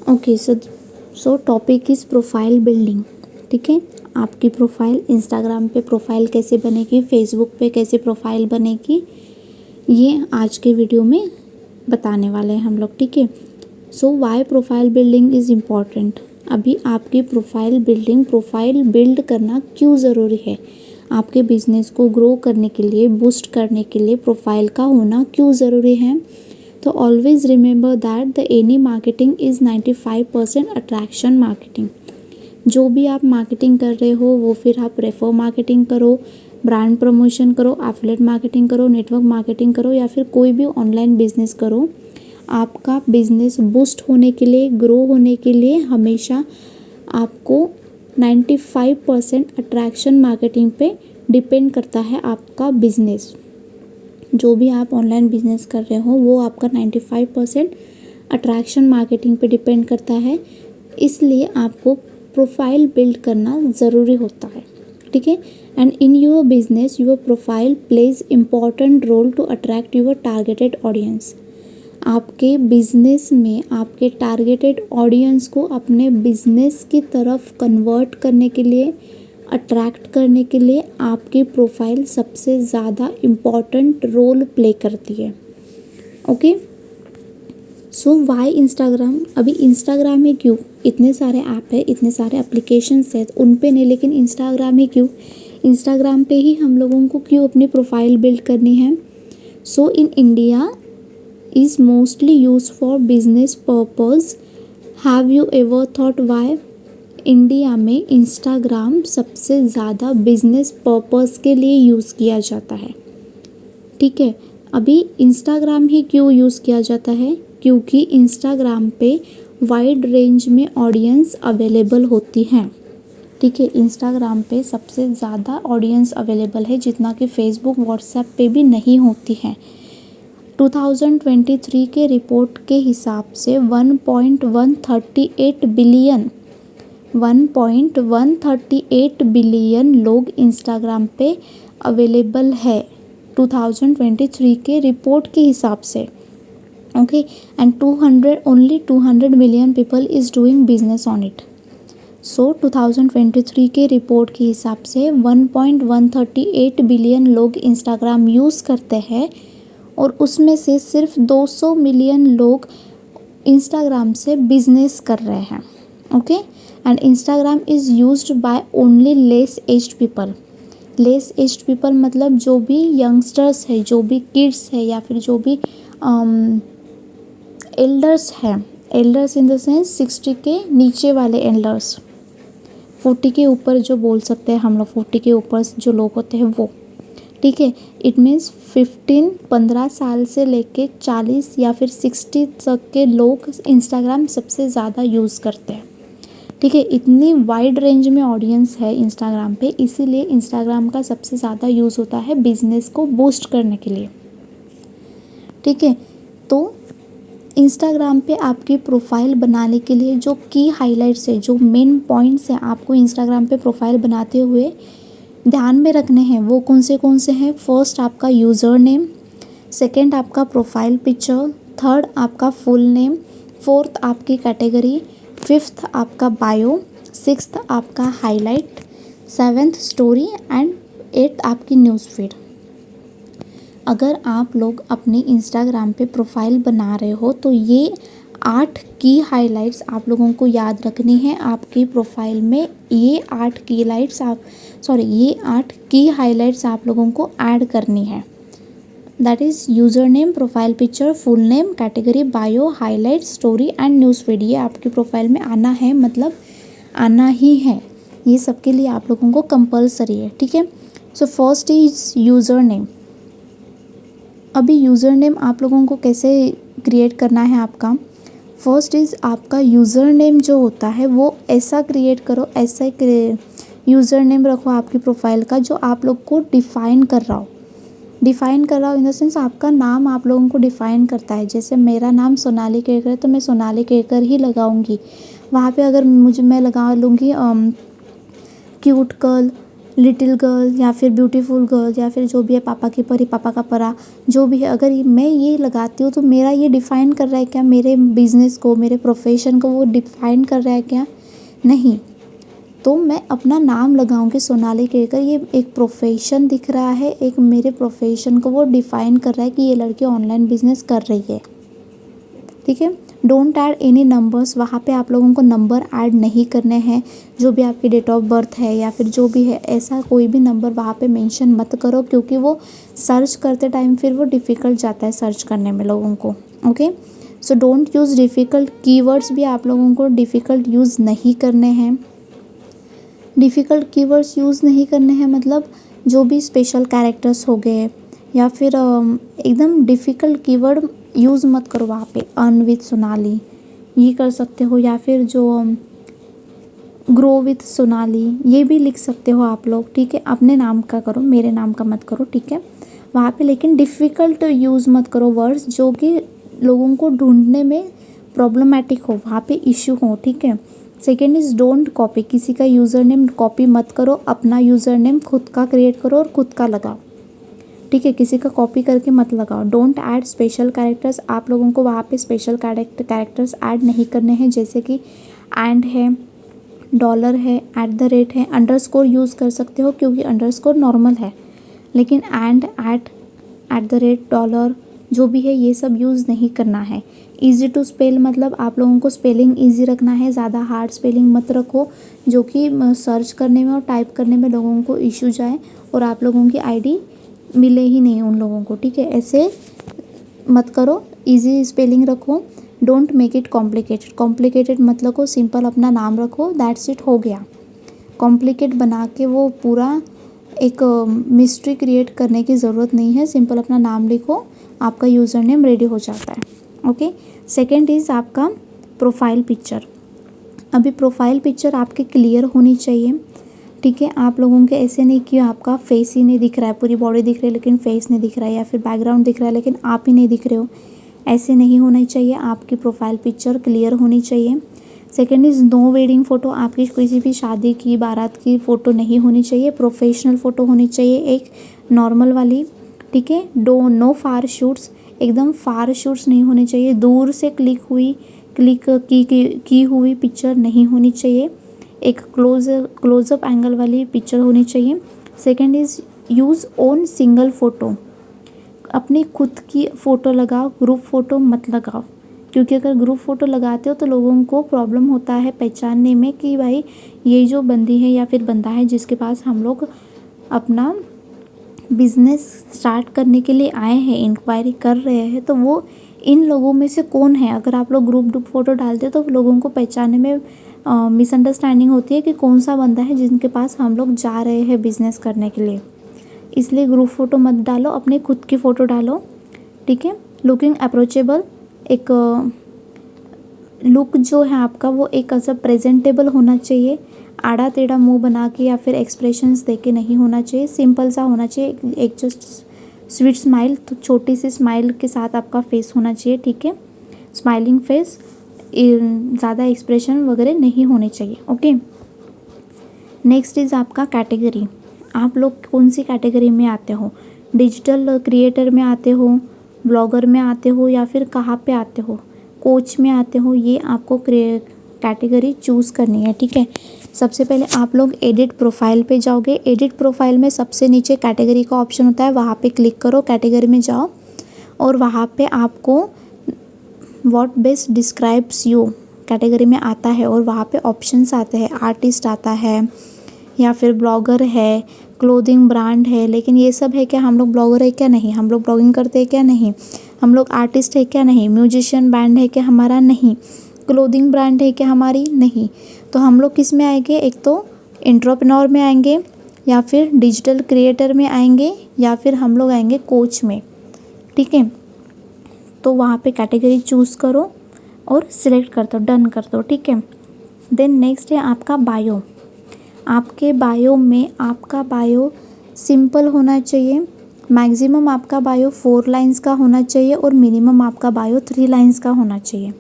Okay, so topic is profile building. ठीक है, आपकी प्रोफाइल इंस्टाग्राम पे प्रोफाइल कैसे बनेगी, फेसबुक पे कैसे प्रोफाइल बनेगी, ये आज के वीडियो में बताने वाले हैं हम लोग। ठीक है, so why profile building is important. अभी आपकी प्रोफाइल बिल्ड करना क्यों ज़रूरी है, आपके बिजनेस को ग्रो करने के लिए, बूस्ट करने के लिए प्रोफाइल का होना क्यों ज़रूरी है। तो always remember that the any marketing is 95% attraction marketing. जो भी आप मार्केटिंग कर रहे हो, वो फिर आप रेफर मार्केटिंग करो, ब्रांड प्रमोशन करो, एफिलिएट मार्केटिंग करो, नेटवर्क मार्केटिंग करो, या फिर कोई भी ऑनलाइन बिजनेस करो, आपका बिजनेस बूस्ट होने के लिए, ग्रो होने के लिए हमेशा आपको 95% अट्रैक्शन मार्केटिंग पे डिपेंड करता है आपका बिजनेस। जो भी आप ऑनलाइन बिजनेस कर रहे हो वो आपका 95% अट्रैक्शन मार्केटिंग पे डिपेंड करता है, इसलिए आपको प्रोफाइल बिल्ड करना ज़रूरी होता है। ठीक है, and in your business your profile plays important role to attract your targeted audience. आपके बिजनेस में आपके टारगेटेड ऑडियंस को अपने बिजनेस की तरफ कन्वर्ट करने के लिए, अट्रैक्ट करने के लिए आपकी प्रोफाइल सबसे ज़्यादा इम्पॉर्टेंट रोल प्ले करती है। ओके, सो वाई इंस्टाग्राम। अभी इंस्टाग्राम ही क्यों, इतने सारे ऐप है, इतने सारे एप्लीकेशंस है, उन पे नहीं, लेकिन इंस्टाग्राम ही क्यों, इंस्टाग्राम पे ही हम लोगों को क्यों अपनी प्रोफाइल बिल्ड करनी है। So in India is mostly use for business purpose. Have you ever thought why. India में इंस्टाग्राम सबसे ज़्यादा बिजनेस पर्पस के लिए यूज़ किया जाता है। ठीक है, अभी इंस्टाग्राम ही क्यों यूज़ किया जाता है, क्योंकि इंस्टाग्राम पे वाइड रेंज में ऑडियंस अवेलेबल होती हैं। ठीक है, इंस्टाग्राम पे सबसे ज़्यादा ऑडियंस अवेलेबल है, जितना कि फेसबुक व्हाट्सएप पे भी नहीं होती है। 2023 के रिपोर्ट के हिसाब से 1.138 बिलियन लोग इंस्टाग्राम पे अवेलेबल है 2023 के रिपोर्ट के हिसाब से। Okay, and 200 million people is doing business on it. So 2023 के रिपोर्ट के हिसाब से 1.138 बिलियन लोग इंस्टाग्राम यूज़ करते हैं, और उसमें से सिर्फ 200 मिलियन लोग इंस्टाग्राम से बिजनेस कर रहे हैं। Okay, and Instagram is used by only less aged people. Less aged people मतलब जो भी यंगस्टर्स है, जो भी किड्स है, या फिर जो भी एल्डर्स हैं, एल्डर्स इन द सेंस 60 के नीचे वाले एल्डर्स, 40 के ऊपर जो बोल सकते हैं हम लोग, 40 के ऊपर जो लोग होते हैं वो। ठीक है, इट मीन्स 15 साल से लेके 40 या फिर 60 तक के लोग इंस्टाग्राम सबसे ज़्यादा यूज़ करते हैं। ठीक है, इतनी वाइड रेंज में ऑडियंस है इंस्टाग्राम पे, इसीलिए इंस्टाग्राम का सबसे ज़्यादा यूज़ होता है बिजनेस को बूस्ट करने के लिए। ठीक है, तो इंस्टाग्राम पे आपकी प्रोफाइल बनाने के लिए जो की हाइलाइट्स है, जो मेन पॉइंट्स हैं आपको इंस्टाग्राम पे प्रोफाइल बनाते हुए ध्यान में रखने हैं, वो कौन से हैं। फर्स्ट आपका यूज़र नेम, सेकेंड आपका प्रोफाइल पिक्चर, थर्ड आपका फुल नेम, फोर्थ आपकी कैटेगरी, फिफ्थ आपका बायो, सिक्स्थ आपका highlight, seventh story, and eighth आपकी न्यूज़ फीड। अगर आप लोग अपने इंस्टाग्राम पे प्रोफाइल बना रहे हो तो ये 8 की हाइलाइट्स आप लोगों को याद रखनी है आपकी प्रोफाइल में। ये 8 की हाइलाइट्स आप लोगों को ऐड करनी है। That is user name, profile picture, full name, category, bio, highlight, story and news feed. ये आपकी प्रोफाइल में आना है, मतलब आना ही है, ये सबके लिए आप लोगों को कंपलसरी है। ठीक है, सो फर्स्ट इज़ यूज़र नेम। अभी यूज़र नेम आप लोगों को कैसे क्रिएट करना है आपका। फर्स्ट इज़ आपका यूज़र नेम जो होता है वो ऐसा क्रिएट करो, ऐसा यूज़र नेम रखो आपकी प्रोफाइल का जो आप लोग को डिफ़ाइन कर रहा हो इन द सेंस आपका नाम आप लोगों को डिफ़ाइन करता है। जैसे मेरा नाम सोनाली केरकर है तो मैं सोनाली केरकर ही लगाऊंगी। वहाँ पे अगर मैं लगा लूँगी क्यूट गर्ल, लिटिल गर्ल या फिर ब्यूटीफुल गर्ल या फिर जो भी है, पापा की परी, पापा का परा, जो भी है, अगर मैं ये लगाती हूँ तो मेरा ये डिफ़ाइन कर रहा है क्या मेरे बिज़नेस को, मेरे प्रोफेशन को वो डिफ़ाइन कर रहा है क्या? नहीं। तो मैं अपना नाम लगाऊंगी सोनाली केरकर, ये एक प्रोफेशन दिख रहा है, एक मेरे प्रोफेशन को वो डिफ़ाइन कर रहा है कि ये लड़की ऑनलाइन बिजनेस कर रही है। ठीक है। डोंट ऐड एनी नंबर्स, वहाँ पे आप लोगों को नंबर ऐड नहीं करने हैं। जो भी आपकी डेट ऑफ बर्थ है या फिर जो भी है, ऐसा कोई भी नंबर वहाँ पे मेंशन मत करो, क्योंकि वो सर्च करते टाइम फिर वो डिफ़िकल्ट जाता है सर्च करने में लोगों को। Okay, so don't use difficult keywords, भी आप लोगों को डिफ़िकल्ट यूज़ नहीं करने हैं। डिफ़िकल्ट कीवर्ड्स यूज़ नहीं करने हैं मतलब जो भी स्पेशल कैरेक्टर्स हो गए या फिर एकदम डिफ़िकल्ट कीवर्ड यूज़ मत करो वहाँ पे। अर्न विथ सोनाली ये कर सकते हो, या फिर जो ग्रो विथ सोनाली ये भी लिख सकते हो आप लोग। ठीक है, अपने नाम का करो, मेरे नाम का मत करो। ठीक है, वहाँ पे लेकिन डिफ़िकल्ट यूज़ मत करो वर्ड्स जो कि लोगों को ढूंढने में प्रॉब्लमेटिक हो, वहाँ पे इश्यू हो। ठीक है। सेकेंड इज़ डोंट कॉपी, किसी का यूज़र नेम कॉपी मत करो, अपना यूज़र नेम खुद का क्रिएट करो और खुद का लगाओ। ठीक है, किसी का कॉपी करके मत लगाओ। डोंट ऐड स्पेशल कैरेक्टर्स, आप लोगों को वहाँ पे स्पेशल कैरेक्टर्स ऐड नहीं करने हैं, जैसे कि एंड है, डॉलर है, एट द रेट है। अंडरस्कोर यूज़ कर सकते हो क्योंकि अंडरस्कोर नॉर्मल है, लेकिन and, at the rate, dollar जो भी है ये सब यूज़ नहीं करना है। ईजी टू स्पेल मतलब आप लोगों को स्पेलिंग ईजी रखना है, ज़्यादा हार्ड स्पेलिंग मत रखो जो कि सर्च करने में और टाइप करने में लोगों को इशू जाए और आप लोगों की आईडी मिले ही नहीं उन लोगों को। ठीक है, ऐसे मत करो, इजी स्पेलिंग रखो। Don't make it complicated, complicated मत रखो, सिंपल अपना नाम रखो, दैट्स इट, हो गया। कॉम्प्लिकेट बना के वो पूरा एक मिस्ट्री क्रिएट करने की ज़रूरत नहीं है, सिंपल अपना नाम लिखो, आपका यूज़र नेम रेडी हो जाता है। ओके, सेकेंड इज़ आपका प्रोफाइल पिक्चर। अभी प्रोफाइल पिक्चर आपकी क्लियर होनी चाहिए। ठीक है, आप लोगों के ऐसे नहीं कि आपका फेस ही नहीं दिख रहा है, पूरी बॉडी दिख रही है लेकिन फेस नहीं दिख रहा है, या फिर बैकग्राउंड दिख रहा है लेकिन आप ही नहीं दिख रहे हो, ऐसे नहीं होना चाहिए। आपकी प्रोफाइल पिक्चर क्लियर होनी चाहिए। Second is no wedding photo, आपकी किसी भी शादी की बारात की फ़ोटो नहीं होनी चाहिए, प्रोफेशनल फ़ोटो होनी चाहिए, एक नॉर्मल वाली। ठीक है, नो फार शूट्स, एकदम फार शूट्स नहीं होने चाहिए, दूर से क्लिक की हुई पिक्चर नहीं होनी चाहिए, एक क्लोजअप एंगल वाली पिक्चर होनी चाहिए। Second is use own single photo, अपनी खुद की फ़ोटो लगाओ, ग्रुप फ़ोटो मत लगाओ, क्योंकि अगर ग्रुप फ़ोटो लगाते हो तो लोगों को प्रॉब्लम होता है पहचानने में कि भाई ये जो बंदी है या फिर बंदा है जिसके पास हम लोग अपना बिज़नेस स्टार्ट करने के लिए आए हैं, इंक्वायरी कर रहे हैं, तो वो इन लोगों में से कौन है। अगर आप लोग ग्रुप फ़ोटो डालते हो तो लोगों को पहचानने में मिसअंडरस्टैंडिंग होती है कि कौन सा बंदा है जिनके पास हम लोग जा रहे हैं बिज़नेस करने के लिए। इसलिए ग्रुप फ़ोटो मत डालो, अपने खुद की फ़ोटो डालो। ठीक है, लुकिंग अप्रोचेबल, एक लुक जो है आपका वो एक ऐसा प्रेजेंटेबल होना चाहिए, आड़ा टेढ़ा मुंह बना के या फिर एक्सप्रेशंस दे के नहीं होना चाहिए, सिंपल सा होना चाहिए, एक जस्ट स्वीट स्माइल, तो छोटी सी स्माइल के साथ आपका फेस होना चाहिए। ठीक है, स्माइलिंग फेस, ज़्यादा एक्सप्रेशन वगैरह नहीं होने चाहिए। ओके, नेक्स्ट इज़ आपका कैटेगरी, आप लोग कौन सी कैटेगरी में आते हो, डिजिटल क्रिएटर में आते हो, ब्लॉगर में आते हो, या फिर कहाँ पे आते हो, कोच में आते हो, ये आपको कैटेगरी चूज़ करनी है। ठीक है, सबसे पहले आप लोग एडिट प्रोफाइल पे जाओगे, एडिट प्रोफाइल में सबसे नीचे कैटेगरी का ऑप्शन होता है, वहाँ पे क्लिक करो, कैटेगरी में जाओ और वहाँ पे आपको what best describes you category में आता है और वहाँ पे ऑप्शंस आते हैं, आर्टिस्ट आता है या फिर ब्लॉगर है, क्लोथिंग ब्रांड है, लेकिन ये सब है क्या, हम लोग ब्लॉगर है क्या, नहीं, हम लोग ब्लॉगिंग करते हैं क्या, नहीं, हम लोग आर्टिस्ट है क्या, नहीं, म्यूजिशियन बैंड है क्या हमारा, नहीं, क्लोथिंग ब्रांड है क्या हमारी, नहीं। तो हम लोग किस में आएंगे, एक तो एंटरप्रेन्योर में आएंगे, या फिर डिजिटल क्रिएटर में आएंगे, या फिर हम लोग आएंगे कोच में। ठीक है, तो वहाँ पे कैटेगरी चूज़ करो और सिलेक्ट कर दो, डन कर दो। ठीक है, देन नेक्स्ट है आपका बायो। आपके बायो में आपका बायो सिंपल होना चाहिए, मैक्सिमम आपका बायो 4 लाइंस का होना चाहिए और मिनिमम आपका बायो 3 लाइंस का होना चाहिए।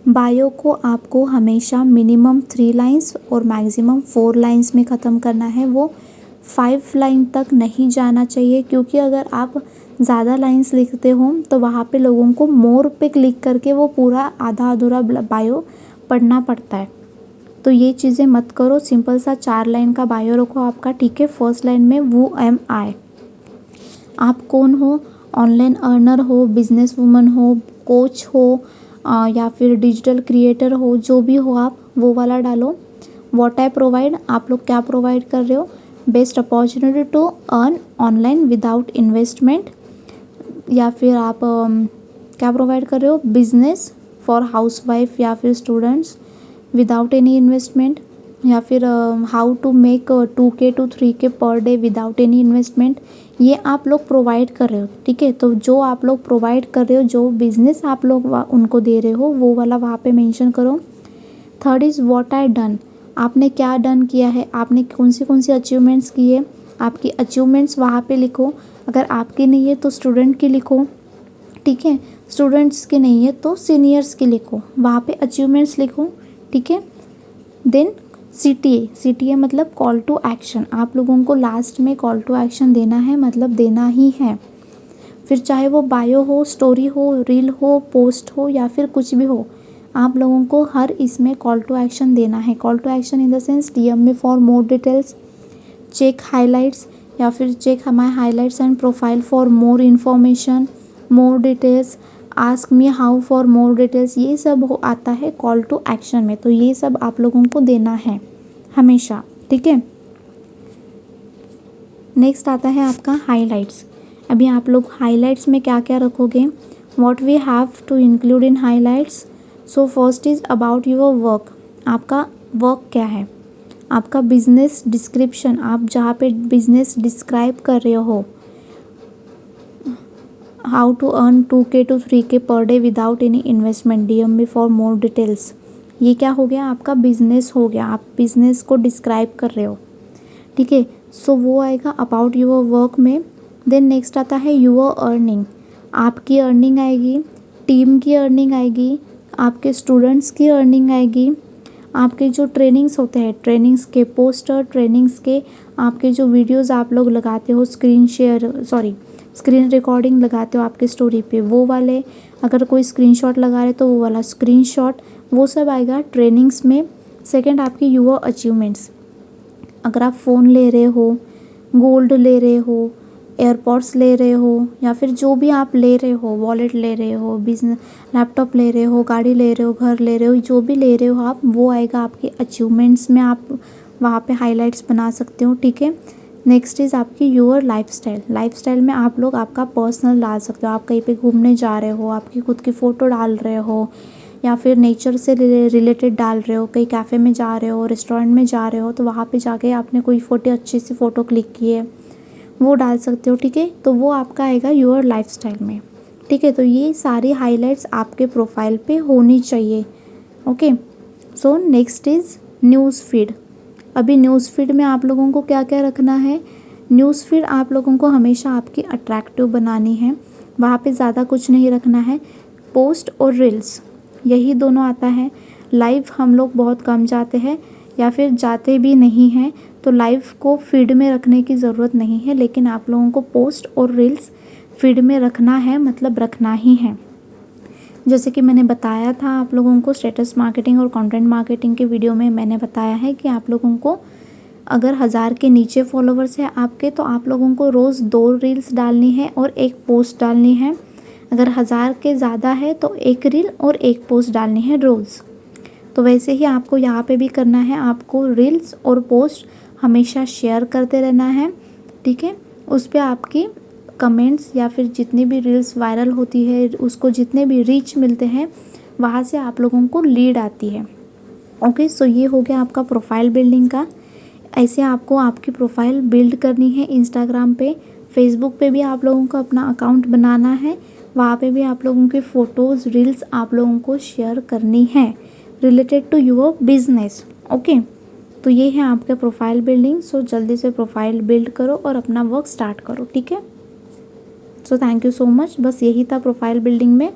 बायो को आपको हमेशा मिनिमम 3 लाइंस और मैक्सिमम 4 लाइंस में ख़त्म करना है, वो 5 लाइन तक नहीं जाना चाहिए, क्योंकि अगर आप ज़्यादा लाइंस लिखते हो तो वहाँ पे लोगों को मोर पे क्लिक करके वो पूरा आधा अधूरा बायो पढ़ना पड़ता है। तो ये चीज़ें मत करो, सिंपल सा 4 लाइन का बायो रखो आपका, ठीक है। फर्स्ट लाइन में वो एम आई, आप कौन हो, ऑनलाइन अर्नर हो, बिजनेस वूमन हो, कोच हो, या फिर डिजिटल क्रिएटर हो, जो भी हो आप वो वाला डालो। व्हाट आई प्रोवाइड, आप लोग क्या प्रोवाइड कर रहे हो। Best opportunity to earn online without investment, या फिर आप क्या प्रोवाइड कर रहे हो, बिजनेस फॉर हाउसवाइफ या फिर स्टूडेंट्स विदाउट एनी इन्वेस्टमेंट, या फिर how to make 2K to 3K per day without any investment. ये आप लोग प्रोवाइड कर रहे हो, ठीक है। तो जो आप लोग प्रोवाइड कर रहे हो, जो बिजनेस आप लोग उनको दे रहे हो, वो वाला वहाँ पे मेंशन करो। Third is what I done, आपने क्या डन किया है, आपने कौन सी अचीवमेंट्स की है, आपकी अचीवमेंट्स वहाँ पे लिखो। अगर आपकी नहीं है तो स्टूडेंट की लिखो, ठीक है। स्टूडेंट्स की नहीं है तो सीनियर्स की लिखो, वहाँ पे अचीवमेंट्स लिखो, ठीक है। देन CTA मतलब कॉल टू एक्शन, आप लोगों को लास्ट में कॉल टू एक्शन देना है, मतलब देना ही है। फिर चाहे वो बायो हो, स्टोरी हो, रील हो, पोस्ट हो, या फिर कुछ भी हो, आप लोगों को हर इसमें कॉल टू एक्शन देना है। Call to action in the sense DM में for more details, check highlights, या फिर check my highlights and profile for more information, more details, ask me how for more details, ये सब हो आता है कॉल टू एक्शन में। तो ये सब आप लोगों को देना है हमेशा, ठीक है। नेक्स्ट आता है आपका हाईलाइट्स। अभी आप लोग हाईलाइट्स में क्या क्या रखोगे, what we have to include in highlights. So first is about your work, आपका वर्क क्या है, आपका बिजनेस डिस्क्रिप्शन, आप जहाँ पे बिजनेस डिस्क्राइब कर रहे हो, how to earn 2K to 3K per day without any investment, DM में फॉर मोर डिटेल्स। ये क्या हो गया, आपका बिजनेस हो गया, आप बिजनेस को डिस्क्राइब कर रहे हो, ठीक है। सो वो आएगा अबाउट योर वर्क में। देन नेक्स्ट आता है योर अर्निंग, आपकी अर्निंग आएगी, टीम की अर्निंग आएगी, आपके स्टूडेंट्स की अर्निंग आएगी, आपके जो ट्रेनिंग्स होते हैं, ट्रेनिंग्स के पोस्टर, ट्रेनिंग्स के आपके जो वीडियोस आप लोग लगाते हो, स्क्रीन रिकॉर्डिंग लगाते हो आपके स्टोरी पे, वो वाले, अगर कोई स्क्रीनशॉट लगा रहे तो वो वाला स्क्रीनशॉट, वो सब आएगा ट्रेनिंग्स में। सेकंड आपकी योर अचीवमेंट्स, अगर आप फ़ोन ले रहे हो, गोल्ड ले रहे हो, एयरपॉड्स ले रहे हो, या फिर जो भी आप ले रहे हो, वॉलेट ले रहे हो, बिजनेस लैपटॉप ले रहे हो, गाड़ी ले रहे हो, घर ले रहे हो, जो भी ले रहे हो आप, वो आएगा आपके अचीवमेंट्स में, आप वहाँ पे हाइलाइट्स बना सकते हो, ठीक है। नेक्स्ट इज़ आपकी योर लाइफस्टाइल में आप लोग आपका पर्सनल डाल सकते हो, आप कहीं पे घूमने जा रहे हो, आपकी खुद की फ़ोटो डाल रहे हो, या फिर नेचर से रिलेटेड डाल रहे हो, कहीं कैफ़े में जा रहे हो, रेस्टोरेंट में जा रहे हो, तो वहाँ पे जाके आपने कोई अच्छी सी फ़ोटो क्लिक की है, वो डाल सकते हो, ठीक है। तो वो आपका आएगा योर लाइफस्टाइल में, ठीक है। तो ये सारी हाइलाइट्स आपके प्रोफाइल पे होनी चाहिए, okay. So next is news feed. अभी न्यूज़ फीड में आप लोगों को क्या क्या रखना है, न्यूज़ फीड आप लोगों को हमेशा आपकी अट्रैक्टिव बनानी है, वहाँ पे ज़्यादा कुछ नहीं रखना है। पोस्ट और रील्स, यही दोनों आता है। लाइव हम लोग बहुत कम जाते हैं, या फिर जाते भी नहीं हैं, तो लाइव को फीड में रखने की ज़रूरत नहीं है, लेकिन आप लोगों को पोस्ट और रील्स फीड में रखना है, मतलब रखना ही है। जैसे कि मैंने बताया था आप लोगों को, स्टेटस मार्केटिंग और कंटेंट मार्केटिंग के वीडियो में मैंने बताया है कि आप लोगों को अगर 1000 के नीचे फॉलोवर्स है आपके, तो आप लोगों को रोज़ 2 रील्स डालनी है और 1 पोस्ट डालनी है। अगर 1000 के ज़्यादा है तो 1 रील और 1 पोस्ट डालनी है रोज़। तो वैसे ही आपको यहाँ पे भी करना है, आपको रील्स और पोस्ट हमेशा शेयर करते रहना है, ठीक है। उस पर आपकी कमेंट्स या फिर जितनी भी रील्स वायरल होती है, उसको जितने भी रीच मिलते हैं, वहाँ से आप लोगों को लीड आती है, ओके। सो ये हो गया आपका प्रोफाइल बिल्डिंग का। ऐसे आपको आपकी प्रोफाइल बिल्ड करनी है इंस्टाग्राम पे, फेसबुक पे भी आप लोगों को अपना अकाउंट बनाना है, वहाँ पे भी आप लोगों के फ़ोटोज़, रील्स आप लोगों को शेयर करनी है related to your business, okay. तो ये है आपका प्रोफाइल बिल्डिंग। सो जल्दी से प्रोफाइल बिल्ड करो और अपना वर्क स्टार्ट करो, ठीक है। So thank you so much, बस यही था प्रोफाइल बिल्डिंग में।